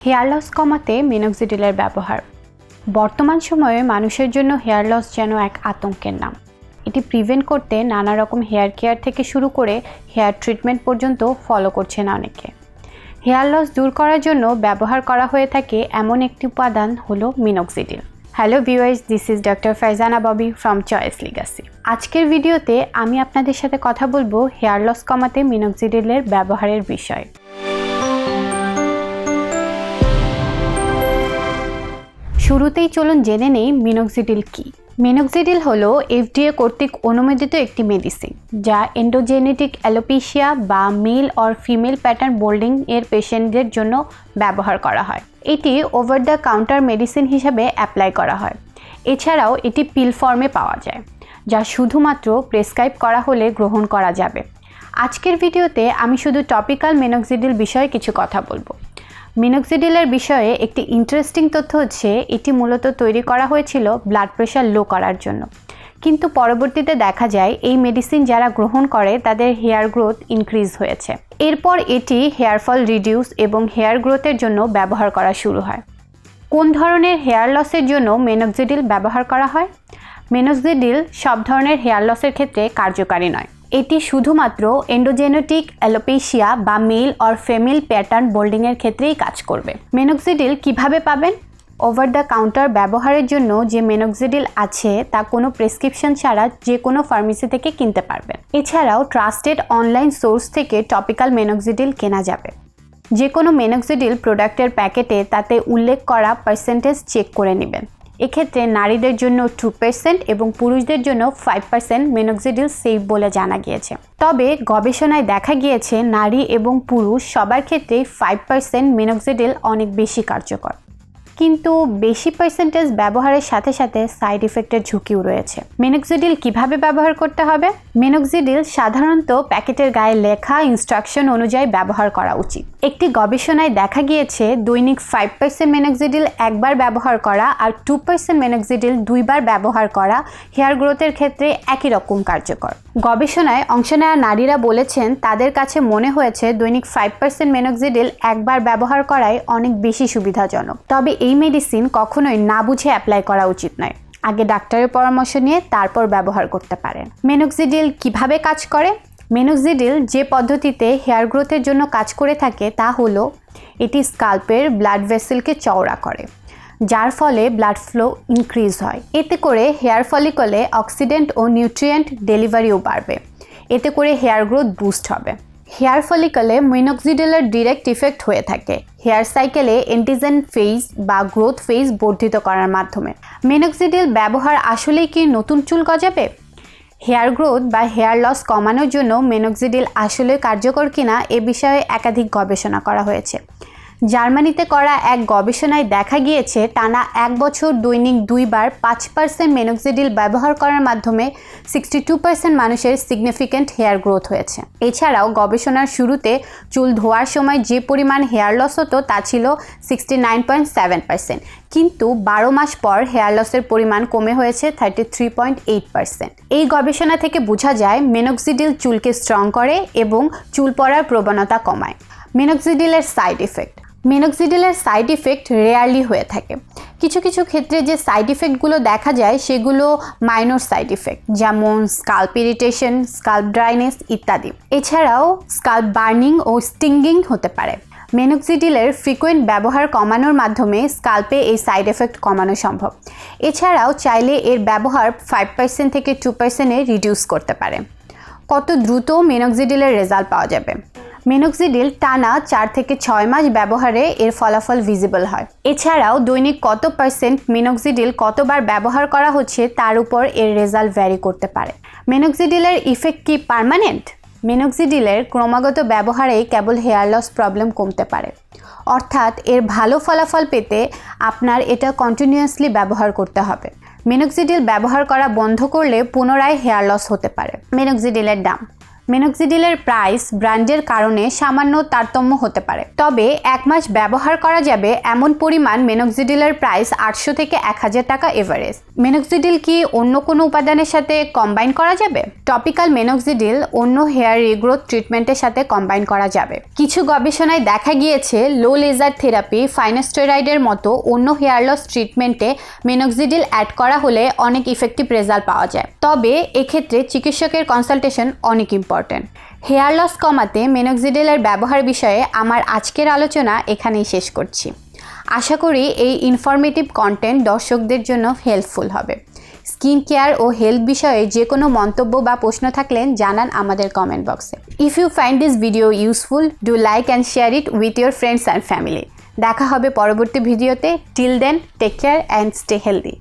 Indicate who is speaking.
Speaker 1: Hair loss কমাতে মিনক্সিডিলের ব্যবহার। বর্তমান সময়ে মানুষের জন্য হেয়ার লস যেন এক আতঙ্কের নাম। এটি প্রিভেন্ট করতে নানা রকম হেয়ার কেয়ার থেকে শুরু করে হেয়ার ট্রিটমেন্ট পর্যন্ত ফলো করছেন অনেকে। হেয়ার লস দূর করার জন্য ব্যবহার করা হয়ে থাকে এমন একটি উপাদান হলো minoxidil. Hello viewers, this is doctor Farzana Bobby from choice Legacy. আজকের ভিডিওতে আমি আপনাদের সাথে কথা বলবো হেয়ার লস কমাতে মিনক্সিডিলের ব্যবহারের বিষয়ে। শুরুতেই চলুন জেনে নেই মিনক্সিডিল কি। মিনক্সিডিল হলো FDA কর্তৃক অনুমোদিত একটি মেডিসিন, যা এন্ডোজেনেটিক অ্যালোপেশিয়া বা মেল অর ফিমেল প্যাটার্ন বোল্ডিং এর পেশেন্টদের জন্য ব্যবহার করা হয়। এটি ওভার দ্য কাউন্টার মেডিসিন হিসাবে অ্যাপ্লাই করা হয়। এছাড়াও এটি পিল ফর্মে পাওয়া যায়, যা শুধুমাত্র প্রেসক্রাইব করা হলে গ্রহণ করা যাবে। আজকের ভিডিওতে আমি শুধু টপিক্যাল মিনক্সিডিল বিষয়ে কিছু কথা বলবো। মিনক্সিডিলের বিষয়ে একটি ইন্টারেস্টিং তথ্য হচ্ছে, এটি মূলত তৈরি করা হয়েছিল ব্লাড প্রেশার লো করার জন্য, কিন্তু পরবর্তীতে দেখা যায় এই মেডিসিন যারা গ্রহণ করে তাদের হেয়ার গ্রোথ ইনক্রিজ হয়েছে। এরপর এটি হেয়ার ফল রিডিউস এবং হেয়ার গ্রোথের জন্য ব্যবহার করা শুরু হয়। কোন ধরনের হেয়ার লসের জন্য মিনক্সিডিল ব্যবহার করা হয়? মিনক্সিডিল সব ধরনের হেয়ার লসের ক্ষেত্রে কার্যকারী নয়। এটি শুধুমাত্র এন্ডোজেনেটিক অ্যালোপেশিয়া বা মেল অর ফিমেল প্যাটার্ন বোল্ডিংয়ের ক্ষেত্রেই কাজ করবে। মিনক্সিডিল কিভাবে পাবেন? ওভার দ্য কাউন্টার ব্যবহারের জন্য যে মিনক্সিডিল আছে তা কোনো প্রেসক্রিপশন ছাড়া যে কোনো ফার্মেসি থেকে কিনতে পারবেন। এছাড়াও ট্রাস্টেড অনলাইন সোর্স থেকে টপিক্যাল মিনক্সিডিল কেনা যাবে। যে কোনো মিনক্সিডিল প্রোডাক্টের প্যাকেটে তাতে উল্লেখ করা পার্সেন্টেজ চেক করে নেবেন। এক্ষেত্রে নারীদের জন্য 2% এবং পুরুষদের জন্য 5% মিনক্সিডিল সেফ বলে জানা গিয়েছে। তবে গবেষণায় দেখা গিয়েছে নারী এবং পুরুষ সবার ক্ষেত্রেই 5% মিনক্সিডিল অনেক বেশি কার্যকর। কিন্তু বেশি পার্সেন্টেজ ব্যবহারের সাথে সাথে সাইড ইফেক্টের ঝুঁকিও রয়েছে। মিনক্সিডিল কিভাবে ব্যবহার করতে হবে? মিনক্সিডিল সাধারণত প্যাকেটের গায়ে লেখা ইনস্ট্রাকশন অনুযায়ী ব্যবহার করা উচিত। একটি গবেষণায় দেখা গিয়েছে দৈনিক 5% মিনক্সিডিল একবার ব্যবহার করা আর 2% মিনক্সিডিল দুইবার ব্যবহার করা হেয়ার গ্রোথের ক্ষেত্রে একই রকম কার্যকর। গবেষণায় অংশ নেওয়া নারীরা বলেছেন তাদের কাছে মনে হয়েছে দৈনিক 5% মিনক্সিডিল একবার ব্যবহার করাই অনেক বেশি সুবিধাজনক। তবে এই মেডিসিন কখনোই না বুঝে অ্যাপ্লাই করা উচিত নয়। আগে ডাক্তারের পরামর্শ নিয়ে তারপর ব্যবহার করতে পারেন। মিনক্সিডিল কিভাবে কাজ করে? মিনক্সিডিল যে পদ্ধতিতে হেয়ার গ্রোথের জন্য কাজ করে থাকে তা হলো, এটি স্কাল্পের ব্লাড ভেসেলকে চওড়া করে, যার ফলে ব্লাড ফ্লো ইনক্রিজ হয়। এতে করে হেয়ার ফলিকলে অক্সিডেন্ট ও নিউট্রিয়েন্ট ডেলিভারিও বাড়বে। এতে করে হেয়ার গ্রোথ বুস্ট হবে। হেয়ার ফলিকলে মিনক্সিডিলের ডিরেক্ট ইফেক্ট হয়ে থাকে হেয়ার সাইকেলে এন্টিজেন ফেজ বা গ্রোথ ফেজ বর্ধিত করার মাধ্যমে। মিনক্সিডিল ব্যবহার আসলেই কি নতুন চুল গজাবে? হেয়ার গ্রোথ বা হেয়ার লস কমানোর জন্য মিনক্সিডিল আসলে কার্যকর কিনা এ বিষয়ে একাধিক গবেষণা করা হয়েছে। জার্মানিতে করা এক গবেষণায় দেখা গিয়েছে টানা 1 বছর দৈনিক 2বার 5% মিনক্সিডিল ব্যবহার করার মাধ্যমে 62% মানুষের সিগনিফিক্যান্ট হেয়ার গ্রোথ হয়েছে। এছাড়াও গবেষণার শুরুতে চুল ধোয়ার সময় যে পরিমাণ হেয়ার লস হতো তা ছিল 69.7%, কিন্তু 12 মাস পর হেয়ার লসের পরিমাণ কমে হয়েছে 33.8%। এই গবেষণা থেকে বোঝা যায় মিনক্সিডিল চুলকে স্ট্রং করে এবং চুল পড়ার প্রবণতা কমায়। মিনক্সিডিলের সাইড ইফেক্ট। মিনক্সিডিলের সাইড ইফেক্ট রেয়ারলি হয়ে থাকে। কিছু কিছু ক্ষেত্রে যে সাইড ইফেক্টগুলো দেখা যায় সেগুলো মাইনর সাইড ইফেক্ট, যেমন স্কাল্প ইরিটেশন, স্কাল্প ড্রাইনেস ইত্যাদি। এছাড়াও স্কাল্প বার্নিং ও স্টিঙ্গিং হতে পারে। মিনক্সিডিলের ফ্রিকোয়েন্ট ব্যবহার কমানোর মাধ্যমে স্কাল্পে এই সাইড এফেক্ট কমানো সম্ভব। এছাড়াও চাইলে এর ব্যবহার 5% থেকে 2%-এ রিডিউস করতে পারে। কত দ্রুত মিনক্সিডিলের রেজাল্ট পাওয়া যাবে? মিনক্সিডিল টানা 4 থেকে 6 মাস ব্যবহারে এর ফলাফল ভিজিবল হয়। এছাড়াও দৈনিক কত পার্সেন্ট মিনক্সিডিল কতবার ব্যবহার করা হচ্ছে তার উপর এর রেজাল্ট ভ্যারি করতে পারে। মিনক্সিডিলের ইফেক্ট কি পার্মানেন্ট? মিনক্সিডিলের ক্রমাগত ব্যবহারেই কেবল হেয়ার লস প্রবলেম কমতে পারে। অর্থাৎ এর ভালো ফলাফল পেতে আপনার এটা কন্টিনিউয়াসলি ব্যবহার করতে হবে। মিনক্সিডিল ব্যবহার করা বন্ধ করলে পুনরায় হেয়ার লস হতে পারে। মিনক্সিডিলের দাম। মিনক্সিডিলের প্রাইস ব্র্যান্ডের কারণে সামান্য তারতম্য হতে পারে, তবে 1 মাস ব্যবহার করা যাবে এমন পরিমাণ মিনক্সিডিলের প্রাইস 800 থেকে 1000 টাকা এভারেজ। মিনক্সিডিল কি অন্য কোনো উপাদানের সাথে কম্বাইন করা যাবে? টপিক্যাল মিনক্সিডিল অন্য হেয়ার রিগ্রোথ ট্রিটমেন্টের সাথে কম্বাইন করা যাবে। কিছু গবেষণায় দেখা গিয়েছে লো লেজার থেরাপি, ফাইনোস্টেরয়েডের মতো অন্য হেয়ার লস ট্রিটমেন্টে মিনক্সিডিল অ্যাড করা হলে অনেক ইফেক্টিভ রেজাল্ট পাওয়া যায়, তবে এক্ষেত্রে চিকিৎসকের কনসালটেশন অনেক ইম্পর্টেন্ট। হেয়ার লস কমাতে মিনক্সিডিলের ব্যবহার বিষয়ে আমার আজকের আলোচনা এখানেই শেষ করছি। আশা করি এই ইনফরমেটিভ কন্টেন্ট দর্শকদের জন্য হেল্পফুল হবে। স্কিন কেয়ার ও হেলথ বিষয়ে যে কোনো মন্তব্য বা প্রশ্ন থাকলে জানান আমাদের কমেন্ট বক্সে। If you find this video useful, do like and share it with your friends and family. দেখা হবে পরবর্তী ভিডিওতে। Till then, take care and stay healthy.